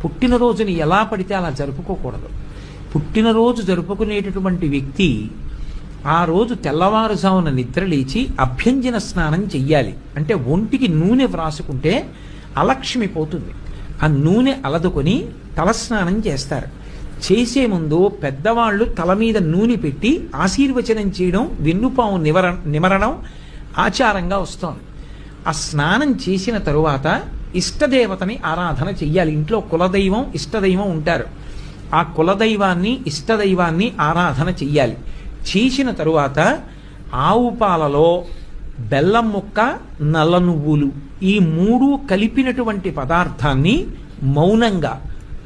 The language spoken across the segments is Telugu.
పుట్టినరోజుని ఎలా పడితే అలా జరుపుకోకూడదు. పుట్టినరోజు జరుపుకునేటటువంటి వ్యక్తి ఆ రోజు తెల్లవారుజామున నిద్ర లేచి అభ్యంజన స్నానం చెయ్యాలి. అంటే ఒంటికి నూనె వ్రాసుకుంటే అలక్ష్మి పోతుంది. ఆ నూనె అలదుకొని తలస్నానం చేస్తారు. చేసే ముందు పెద్దవాళ్ళు తల మీద నూనె పెట్టి ఆశీర్వచనం చేయడం, వెన్నుపాము నిమరణం ఆచారంగా వస్తోంది. ఆ స్నానం చేసిన తరువాత ఇష్టదేవతని ఆరాధన చెయ్యాలి. ఇంట్లో కులదైవం ఇష్టదైవం ఉంటారు. ఆ కులదైవాన్ని ఇష్టదైవాన్ని ఆరాధన చెయ్యాలి. చేసిన తరువాత ఆవు పాలలో బెల్లం ముక్క, నల్ల నువ్వులు ఈ మూడు కలిపినటువంటి పదార్థాన్ని మౌనంగా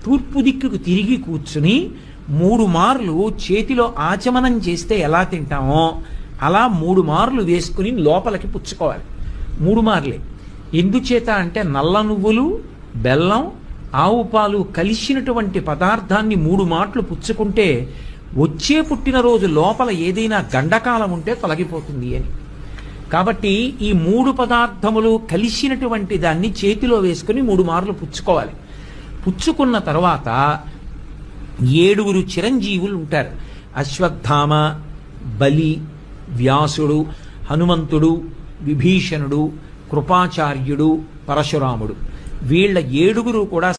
తూర్పు దిక్కుకు తిరిగి కూర్చుని 3 మార్లు చేతిలో ఆచమనం చేస్తే ఎలా తింటామో అలా 3 మార్లు వేసుకుని లోపలికి పుచ్చుకోవాలి. 3 మార్లే. ఎందుచేత అంటే నల్ల నువ్వులు, బెల్లం, ఆవు పాలు కలిసినటువంటి పదార్థాన్ని 3 మాటలు పుచ్చుకుంటే వచ్చే పుట్టినరోజు లోపల ఏదైనా గండకాలం ఉంటే తొలగిపోతుంది అని. కాబట్టి ఈ 3 పదార్థములు కలిసినటువంటి దాన్ని చేతిలో వేసుకుని 3 మార్లు పుచ్చుకోవాలి. పుచ్చుకున్న తర్వాత 7 చిరంజీవులు ఉంటారు. అశ్వత్థామ, బలి, వ్యాసుడు, హనుమంతుడు, విభీషణుడు, కృపాచార్యుడు, పరశురాముడు. వీళ్ళ 7 కూడా